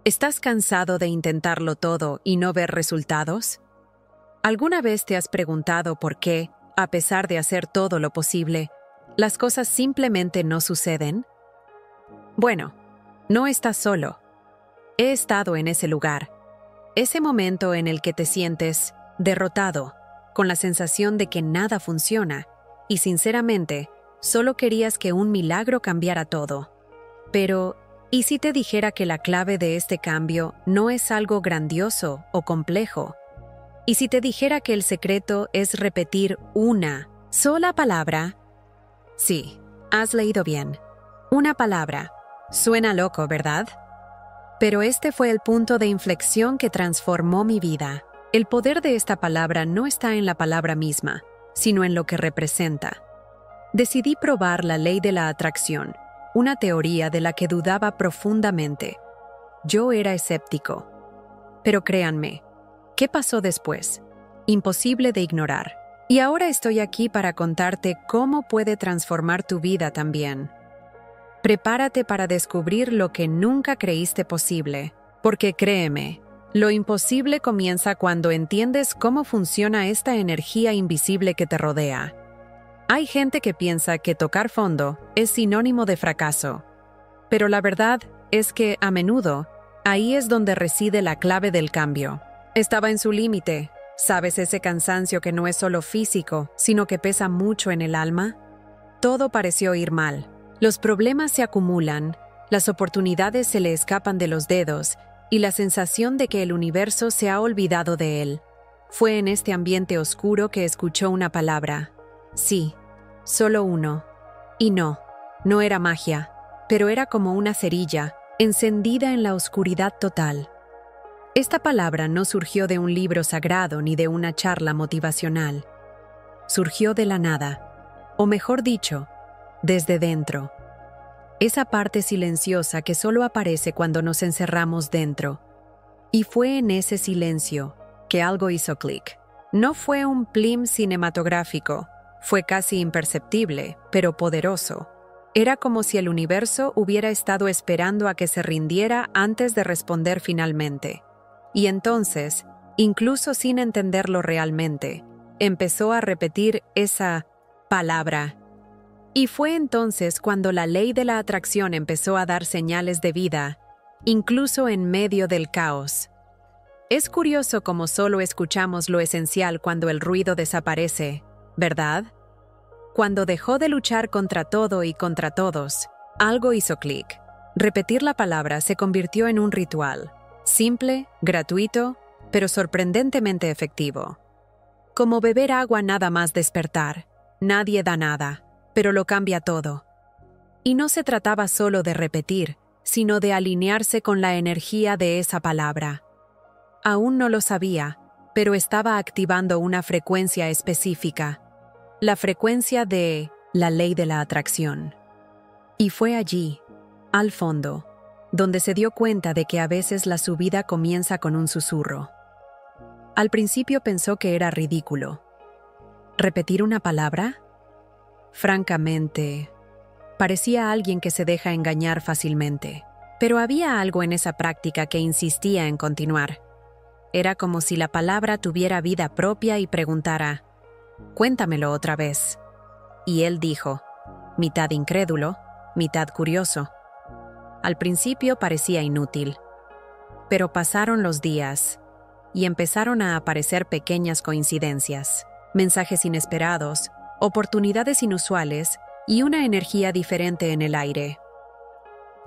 ¿Estás cansado de intentarlo todo y no ver resultados? ¿Alguna vez te has preguntado por qué, a pesar de hacer todo lo posible, las cosas simplemente no suceden? Bueno, no estás solo. He estado en ese lugar. Ese momento en el que te sientes derrotado, con la sensación de que nada funciona, y sinceramente, solo querías que un milagro cambiara todo. Pero, ¿y si te dijera que la clave de este cambio no es algo grandioso o complejo? ¿Y si te dijera que el secreto es repetir una sola palabra? Sí, has leído bien. Una palabra. Suena loco, ¿verdad? Pero este fue el punto de inflexión que transformó mi vida. El poder de esta palabra no está en la palabra misma, sino en lo que representa. Decidí probar la ley de la atracción, una teoría de la que dudaba profundamente. Yo era escéptico. Pero créanme, ¿qué pasó después? Imposible de ignorar. Y ahora estoy aquí para contarte cómo puede transformar tu vida también. Prepárate para descubrir lo que nunca creíste posible, porque créeme, lo imposible comienza cuando entiendes cómo funciona esta energía invisible que te rodea. Hay gente que piensa que tocar fondo es sinónimo de fracaso, pero la verdad es que, a menudo, ahí es donde reside la clave del cambio. Estaba en su límite. ¿Sabes ese cansancio que no es solo físico, sino que pesa mucho en el alma? Todo pareció ir mal. Los problemas se acumulan, las oportunidades se le escapan de los dedos y la sensación de que el universo se ha olvidado de él. Fue en este ambiente oscuro que escuchó una palabra. Sí, solo uno. Y no era magia, pero era como una cerilla, encendida en la oscuridad total. Esta palabra no surgió de un libro sagrado ni de una charla motivacional. Surgió de la nada, o mejor dicho, desde dentro. Esa parte silenciosa que solo aparece cuando nos encerramos dentro. Y fue en ese silencio que algo hizo clic. No fue un plim cinematográfico, fue casi imperceptible, pero poderoso. Era como si el universo hubiera estado esperando a que se rindiera antes de responder finalmente. Y entonces, incluso sin entenderlo realmente, empezó a repetir esa palabra. Y fue entonces cuando la ley de la atracción empezó a dar señales de vida, incluso en medio del caos. Es curioso cómo solo escuchamos lo esencial cuando el ruido desaparece, ¿verdad? Cuando dejó de luchar contra todo y contra todos, algo hizo clic. Repetir la palabra se convirtió en un ritual, simple, gratuito, pero sorprendentemente efectivo. Como beber agua nada más despertar, nadie da nada, pero lo cambia todo. Y no se trataba solo de repetir, sino de alinearse con la energía de esa palabra. Aún no lo sabía, pero estaba activando una frecuencia específica, la frecuencia de la ley de la atracción. Y fue allí, al fondo, donde se dio cuenta de que a veces la subida comienza con un susurro. Al principio pensó que era ridículo. ¿Repetir una palabra? Francamente, parecía alguien que se deja engañar fácilmente. Pero había algo en esa práctica que insistía en continuar. Era como si la palabra tuviera vida propia y preguntara, «Cuéntamelo otra vez». Y él dijo, mitad incrédulo, mitad curioso. Al principio parecía inútil. Pero pasaron los días y empezaron a aparecer pequeñas coincidencias, mensajes inesperados, oportunidades inusuales y una energía diferente en el aire.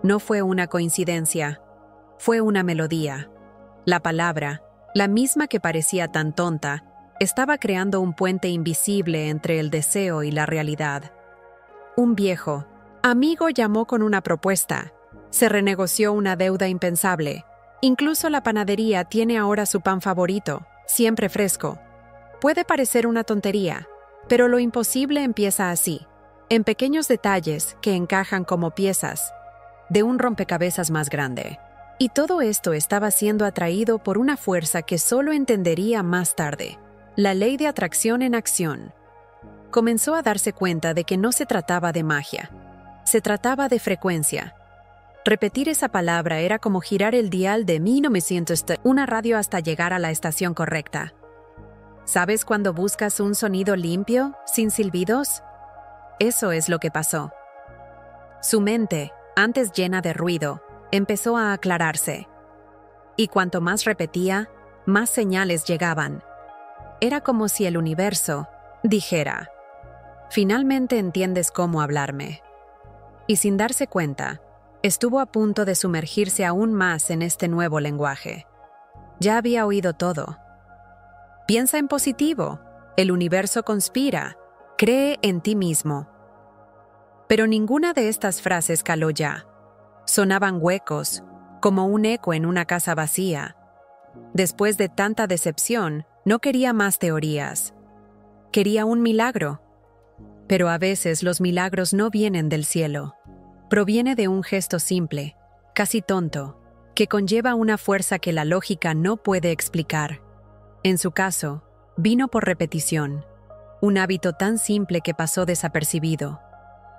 No fue una coincidencia, fue una melodía. La palabra, la misma que parecía tan tonta, estaba creando un puente invisible entre el deseo y la realidad. Un viejo amigo llamó con una propuesta. Se renegoció una deuda impensable. Incluso la panadería tiene ahora su pan favorito, siempre fresco. Puede parecer una tontería, pero lo imposible empieza así, en pequeños detalles que encajan como piezas de un rompecabezas más grande. Y todo esto estaba siendo atraído por una fuerza que solo entendería más tarde, la ley de atracción en acción. Comenzó a darse cuenta de que no se trataba de magia, se trataba de frecuencia. Repetir esa palabra era como girar el dial de 1900 una radio hasta llegar a la estación correcta. ¿Sabes cuando buscas un sonido limpio, sin silbidos? Eso es lo que pasó. Su mente, antes llena de ruido, empezó a aclararse. Y cuanto más repetía, más señales llegaban. Era como si el universo dijera: finalmente entiendes cómo hablarme. Y sin darse cuenta, estuvo a punto de sumergirse aún más en este nuevo lenguaje. Ya había oído todo. Piensa en positivo, el universo conspira, cree en ti mismo. Pero ninguna de estas frases caló ya. Sonaban huecos, como un eco en una casa vacía. Después de tanta decepción, no quería más teorías. Quería un milagro. Pero a veces los milagros no vienen del cielo. Proviene de un gesto simple, casi tonto, que conlleva una fuerza que la lógica no puede explicar. En su caso, vino por repetición, un hábito tan simple que pasó desapercibido,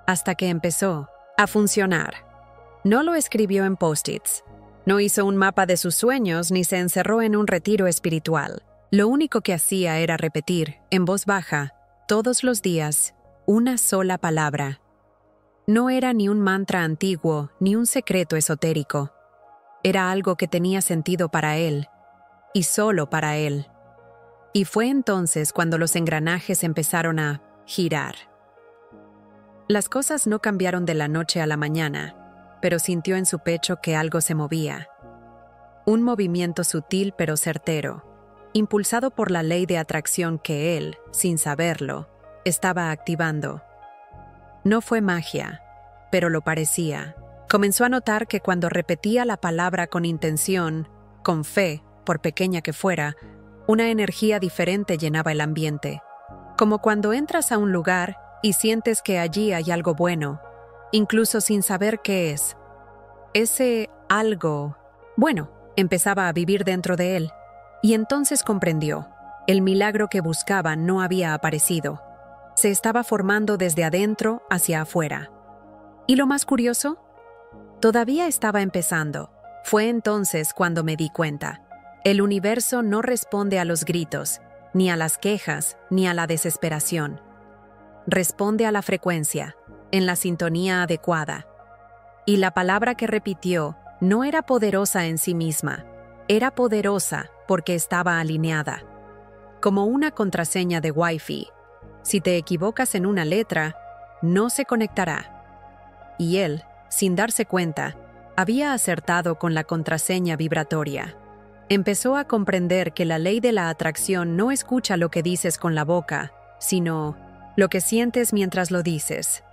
hasta que empezó a funcionar. No lo escribió en post-its, no hizo un mapa de sus sueños ni se encerró en un retiro espiritual. Lo único que hacía era repetir, en voz baja, todos los días, una sola palabra. No era ni un mantra antiguo ni un secreto esotérico. Era algo que tenía sentido para él, y solo para él. Y fue entonces cuando los engranajes empezaron a girar. Las cosas no cambiaron de la noche a la mañana, pero sintió en su pecho que algo se movía. Un movimiento sutil pero certero, impulsado por la ley de atracción que él, sin saberlo, estaba activando. No fue magia, pero lo parecía. Comenzó a notar que cuando repetía la palabra con intención, con fe, por pequeña que fuera, una energía diferente llenaba el ambiente. Como cuando entras a un lugar y sientes que allí hay algo bueno, incluso sin saber qué es. Ese algo bueno empezaba a vivir dentro de él, y entonces comprendió. El milagro que buscaba no había aparecido. Se estaba formando desde adentro hacia afuera. ¿Y lo más curioso? Todavía estaba empezando. Fue entonces cuando me di cuenta. El universo no responde a los gritos, ni a las quejas, ni a la desesperación. Responde a la frecuencia, en la sintonía adecuada. Y la palabra que repitió no era poderosa en sí misma, era poderosa porque estaba alineada. Como una contraseña de Wi-Fi. Si te equivocas en una letra, no se conectará. Y él, sin darse cuenta, había acertado con la contraseña vibratoria. Empezó a comprender que la ley de la atracción no escucha lo que dices con la boca, sino lo que sientes mientras lo dices.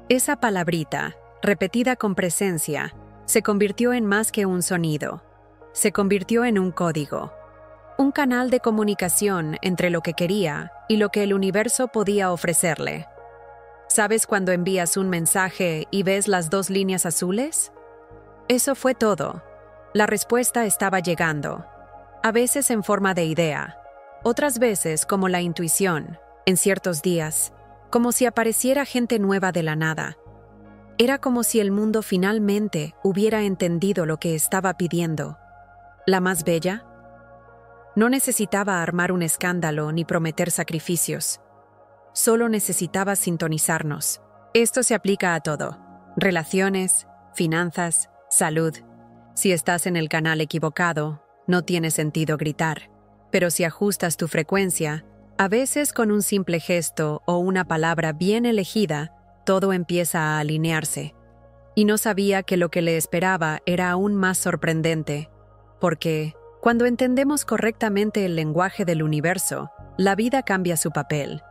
Esa palabrita, repetida con presencia, se convirtió en más que un sonido. Se convirtió en un código. Un canal de comunicación entre lo que quería y lo que el universo podía ofrecerle. ¿Sabes cuando envías un mensaje y ves las dos líneas azules? Eso fue todo. La respuesta estaba llegando. A veces en forma de idea, otras veces como la intuición, en ciertos días, como si apareciera gente nueva de la nada. Era como si el mundo finalmente hubiera entendido lo que estaba pidiendo. ¿La más bella? No necesitaba armar un escándalo ni prometer sacrificios. Solo necesitaba sintonizarnos. Esto se aplica a todo: relaciones, finanzas, salud. Si estás en el canal equivocado, no tiene sentido gritar. Pero si ajustas tu frecuencia, a veces con un simple gesto o una palabra bien elegida, todo empieza a alinearse. Y no sabía que lo que le esperaba era aún más sorprendente, porque cuando entendemos correctamente el lenguaje del universo, la vida cambia su papel.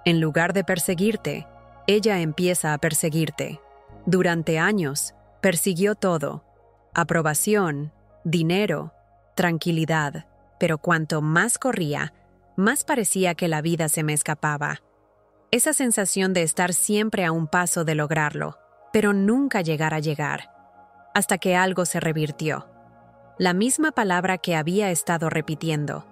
En lugar de perseguirte, ella empieza a perseguirte. Durante años, persiguió todo: aprobación, dinero, tranquilidad. Pero cuanto más corría, más parecía que la vida se me escapaba. Esa sensación de estar siempre a un paso de lograrlo, pero nunca llegar a llegar, hasta que algo se revirtió. La misma palabra que había estado repitiendo,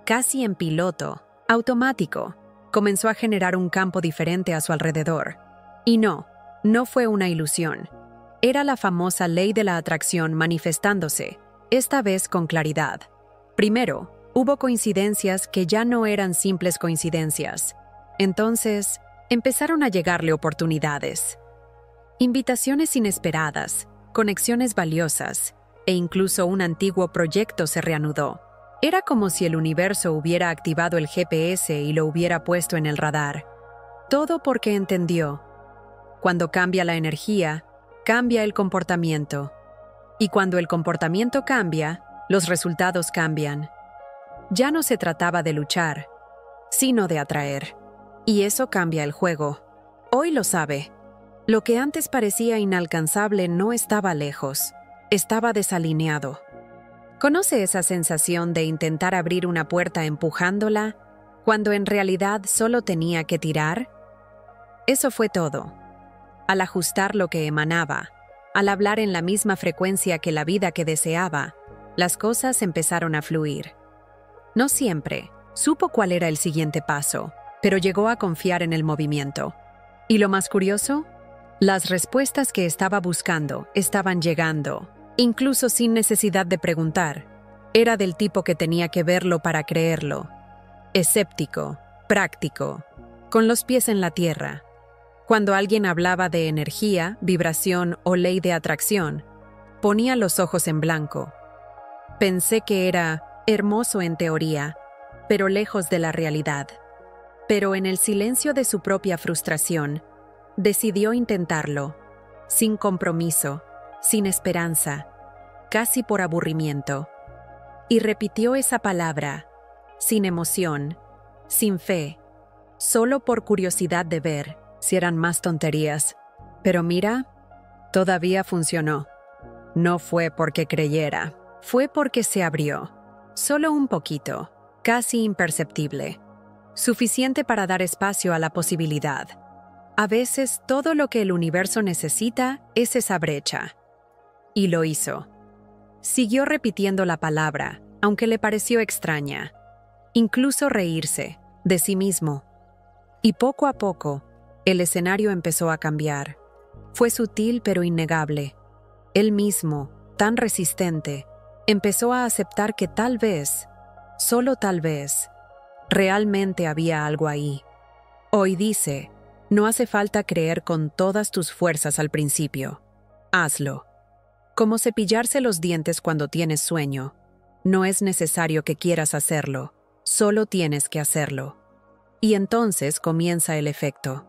casi en piloto, automático, comenzó a generar un campo diferente a su alrededor. Y no fue una ilusión. Era la famosa ley de la atracción manifestándose, esta vez con claridad. Primero, hubo coincidencias que ya no eran simples coincidencias. Entonces, empezaron a llegarle oportunidades. Invitaciones inesperadas, conexiones valiosas, e incluso un antiguo proyecto se reanudó. Era como si el universo hubiera activado el GPS y lo hubiera puesto en el radar. Todo porque entendió. Cuando cambia la energía, cambia el comportamiento. Y cuando el comportamiento cambia, los resultados cambian. Ya no se trataba de luchar, sino de atraer. Y eso cambia el juego. Hoy lo sabe. Lo que antes parecía inalcanzable no estaba lejos, estaba desalineado. ¿Conoce esa sensación de intentar abrir una puerta empujándola, cuando en realidad solo tenía que tirar? Eso fue todo. Al ajustar lo que emanaba, al hablar en la misma frecuencia que la vida que deseaba, las cosas empezaron a fluir. No siempre supo cuál era el siguiente paso, pero llegó a confiar en el movimiento. ¿Y lo más curioso? Las respuestas que estaba buscando estaban llegando, incluso sin necesidad de preguntar. Era del tipo que tenía que verlo para creerlo. Escéptico, práctico, con los pies en la tierra. Cuando alguien hablaba de energía, vibración o ley de atracción, ponía los ojos en blanco. Pensé que era hermoso en teoría, pero lejos de la realidad. Pero en el silencio de su propia frustración, decidió intentarlo, sin compromiso, sin esperanza, casi por aburrimiento. Y repitió esa palabra, sin emoción, sin fe, solo por curiosidad de ver si eran más tonterías. Pero mira, todavía funcionó. No fue porque creyera, fue porque se abrió. Solo un poquito, casi imperceptible. Suficiente para dar espacio a la posibilidad. A veces todo lo que el universo necesita es esa brecha. Y lo hizo. Siguió repitiendo la palabra, aunque le pareció extraña. Incluso reírse, de sí mismo. Y poco a poco, el escenario empezó a cambiar. Fue sutil pero innegable. Él mismo, tan resistente, empezó a aceptar que tal vez, solo tal vez, realmente había algo ahí. Hoy dice, no hace falta creer con todas tus fuerzas al principio. Hazlo. Como cepillarse los dientes cuando tienes sueño. No es necesario que quieras hacerlo, solo tienes que hacerlo. Y entonces comienza el efecto.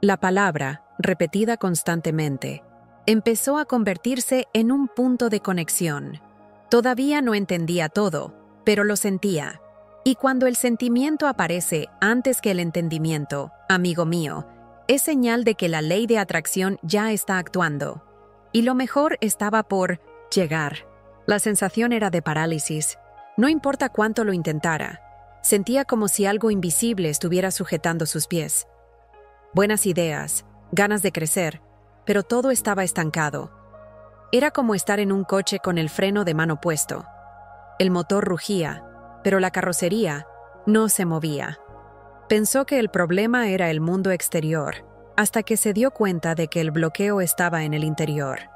La palabra, repetida constantemente, empezó a convertirse en un punto de conexión. Todavía no entendía todo, pero lo sentía. Y cuando el sentimiento aparece antes que el entendimiento, amigo mío, es señal de que la ley de atracción ya está actuando. Y lo mejor estaba por llegar. La sensación era de parálisis. No importa cuánto lo intentara. Sentía como si algo invisible estuviera sujetando sus pies. Buenas ideas, ganas de crecer, pero todo estaba estancado. Era como estar en un coche con el freno de mano puesto. El motor rugía, pero la carrocería no se movía. Pensó que el problema era el mundo exterior, hasta que se dio cuenta de que el bloqueo estaba en el interior.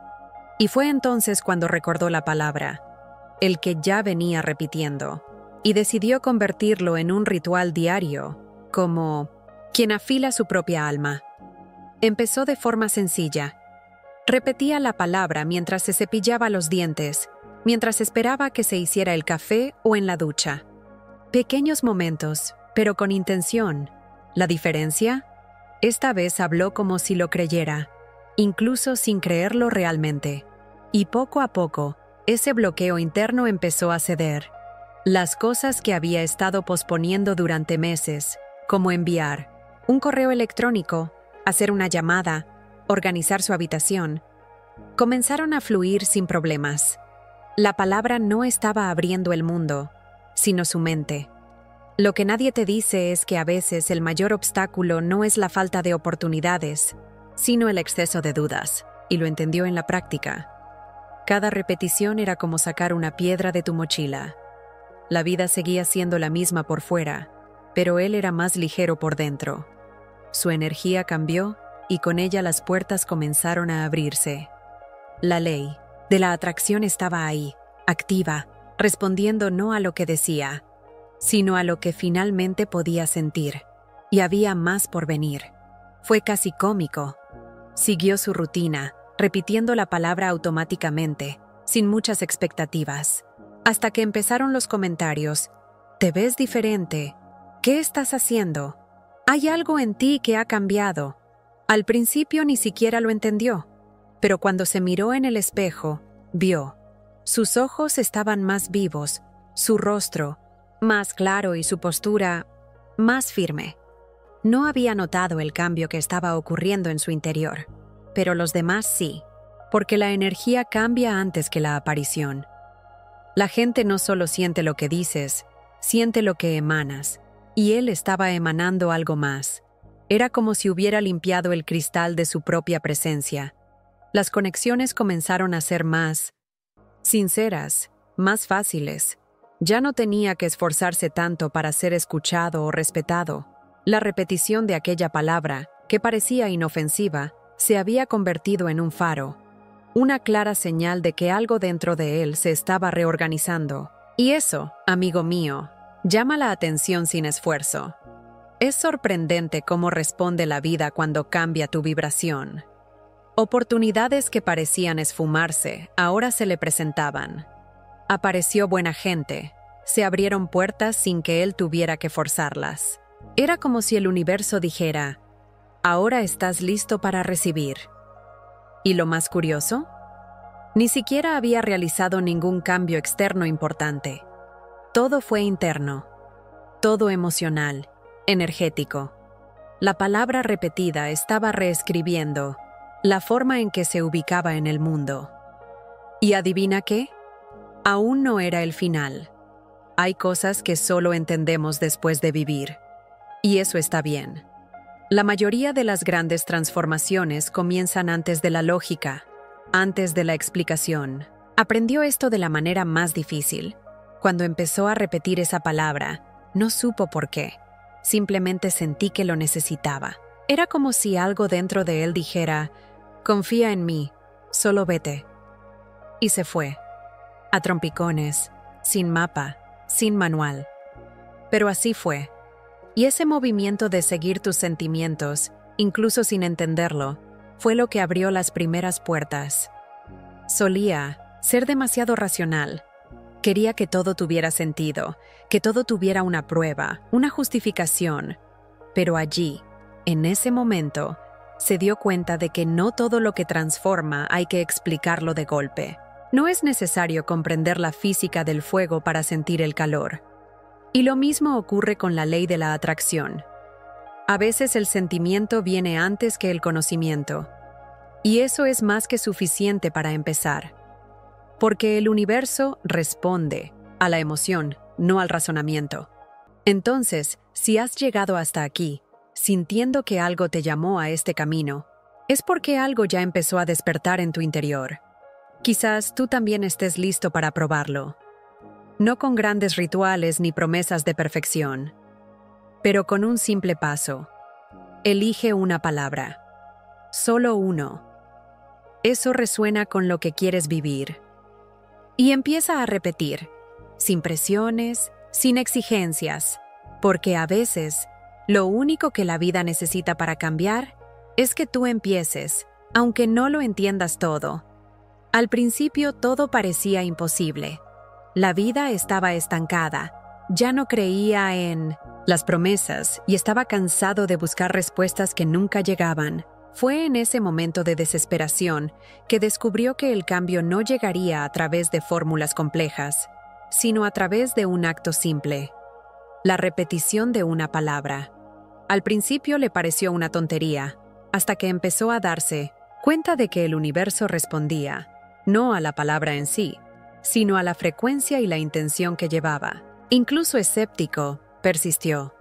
Y fue entonces cuando recordó la palabra, el que ya venía repitiendo, y decidió convertirlo en un ritual diario, como quien afila su propia alma. Empezó de forma sencilla. Repetía la palabra mientras se cepillaba los dientes, mientras esperaba que se hiciera el café o en la ducha. Pequeños momentos, pero con intención. ¿La diferencia? Esta vez habló como si lo creyera, incluso sin creerlo realmente. Y poco a poco, ese bloqueo interno empezó a ceder. Las cosas que había estado posponiendo durante meses, como enviar un correo electrónico, hacer una llamada, organizar su habitación, comenzaron a fluir sin problemas. La palabra no estaba abriendo el mundo, sino su mente. Lo que nadie te dice es que a veces el mayor obstáculo no es la falta de oportunidades, sino el exceso de dudas, y lo entendió en la práctica. Cada repetición era como sacar una piedra de tu mochila. La vida seguía siendo la misma por fuera, pero él era más ligero por dentro. Su energía cambió y con ella las puertas comenzaron a abrirse. La ley de la atracción estaba ahí, activa, respondiendo no a lo que decía, sino a lo que finalmente podía sentir. Y había más por venir. Fue casi cómico. Siguió su rutina, repitiendo la palabra automáticamente, sin muchas expectativas, hasta que empezaron los comentarios. «Te ves diferente. ¿Qué estás haciendo? Hay algo en ti que ha cambiado». Al principio ni siquiera lo entendió, pero cuando se miró en el espejo, vio. Sus ojos estaban más vivos, su rostro más claro y su postura más firme. No había notado el cambio que estaba ocurriendo en su interior, pero los demás sí, porque la energía cambia antes que la aparición. La gente no solo siente lo que dices, siente lo que emanas, y él estaba emanando algo más. Era como si hubiera limpiado el cristal de su propia presencia. Las conexiones comenzaron a ser más sinceras, más fáciles. Ya no tenía que esforzarse tanto para ser escuchado o respetado. La repetición de aquella palabra, que parecía inofensiva, se había convertido en un faro, una clara señal de que algo dentro de él se estaba reorganizando. Y eso, amigo mío, llama la atención sin esfuerzo. Es sorprendente cómo responde la vida cuando cambia tu vibración. Oportunidades que parecían esfumarse, ahora se le presentaban. Apareció buena gente, se abrieron puertas sin que él tuviera que forzarlas. Era como si el universo dijera, ahora estás listo para recibir. ¿Y lo más curioso? Ni siquiera había realizado ningún cambio externo importante. Todo fue interno, todo emocional, energético. La palabra repetida estaba reescribiendo la forma en que se ubicaba en el mundo. ¿Y adivina qué? Aún no era el final. Hay cosas que solo entendemos después de vivir. Y eso está bien. La mayoría de las grandes transformaciones comienzan antes de la lógica, antes de la explicación. Aprendió esto de la manera más difícil. Cuando empezó a repetir esa palabra, no supo por qué. Simplemente sentí que lo necesitaba. Era como si algo dentro de él dijera, confía en mí, solo vete. Y se fue. A trompicones, sin mapa, sin manual. Pero así fue. Y ese movimiento de seguir tus sentimientos, incluso sin entenderlo, fue lo que abrió las primeras puertas. Solía ser demasiado racional. Quería que todo tuviera sentido, que todo tuviera una prueba, una justificación. Pero allí, en ese momento, se dio cuenta de que no todo lo que transforma hay que explicarlo de golpe. No es necesario comprender la física del fuego para sentir el calor. Y lo mismo ocurre con la ley de la atracción. A veces el sentimiento viene antes que el conocimiento. Y eso es más que suficiente para empezar. Porque el universo responde a la emoción, no al razonamiento. Entonces, si has llegado hasta aquí, sintiendo que algo te llamó a este camino, es porque algo ya empezó a despertar en tu interior. Quizás tú también estés listo para probarlo. No con grandes rituales ni promesas de perfección, pero con un simple paso. Elige una palabra. Solo uno. Eso resuena con lo que quieres vivir. Y empieza a repetir, sin presiones, sin exigencias, porque a veces, lo único que la vida necesita para cambiar es que tú empieces, aunque no lo entiendas todo. Al principio todo parecía imposible. La vida estaba estancada. Ya no creía en las promesas y estaba cansado de buscar respuestas que nunca llegaban. Fue en ese momento de desesperación que descubrió que el cambio no llegaría a través de fórmulas complejas, sino a través de un acto simple. La repetición de una palabra. Al principio le pareció una tontería, hasta que empezó a darse cuenta de que el universo respondía, no a la palabra en sí, sino a la frecuencia y la intención que llevaba. Incluso escéptico, persistió.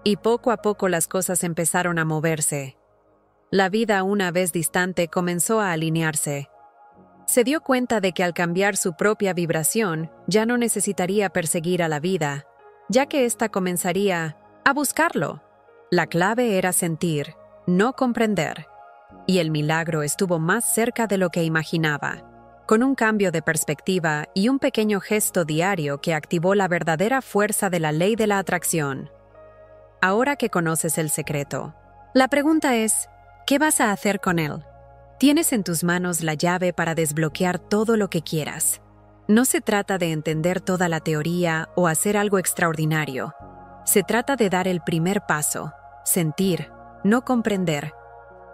Y poco a poco las cosas empezaron a moverse. La vida, una vez distante, comenzó a alinearse. Se dio cuenta de que al cambiar su propia vibración, ya no necesitaría perseguir a la vida, ya que ésta comenzaría a buscarlo. La clave era sentir, no comprender. Y el milagro estuvo más cerca de lo que imaginaba, con un cambio de perspectiva y un pequeño gesto diario que activó la verdadera fuerza de la ley de la atracción. Ahora que conoces el secreto, la pregunta es, ¿qué vas a hacer con él? Tienes en tus manos la llave para desbloquear todo lo que quieras. No se trata de entender toda la teoría o hacer algo extraordinario. Se trata de dar el primer paso, sentir, no comprender.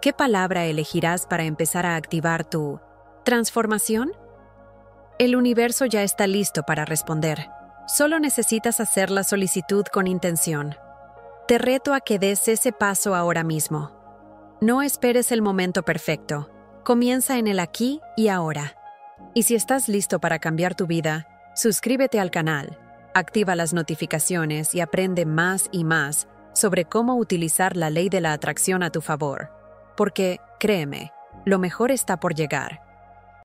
¿Qué palabra elegirás para empezar a activar tu transformación? El universo ya está listo para responder. Solo necesitas hacer la solicitud con intención. Te reto a que des ese paso ahora mismo. No esperes el momento perfecto. Comienza en el aquí y ahora. Y si estás listo para cambiar tu vida, suscríbete al canal, activa las notificaciones y aprende más y más sobre cómo utilizar la ley de la atracción a tu favor. Porque, créeme, lo mejor está por llegar.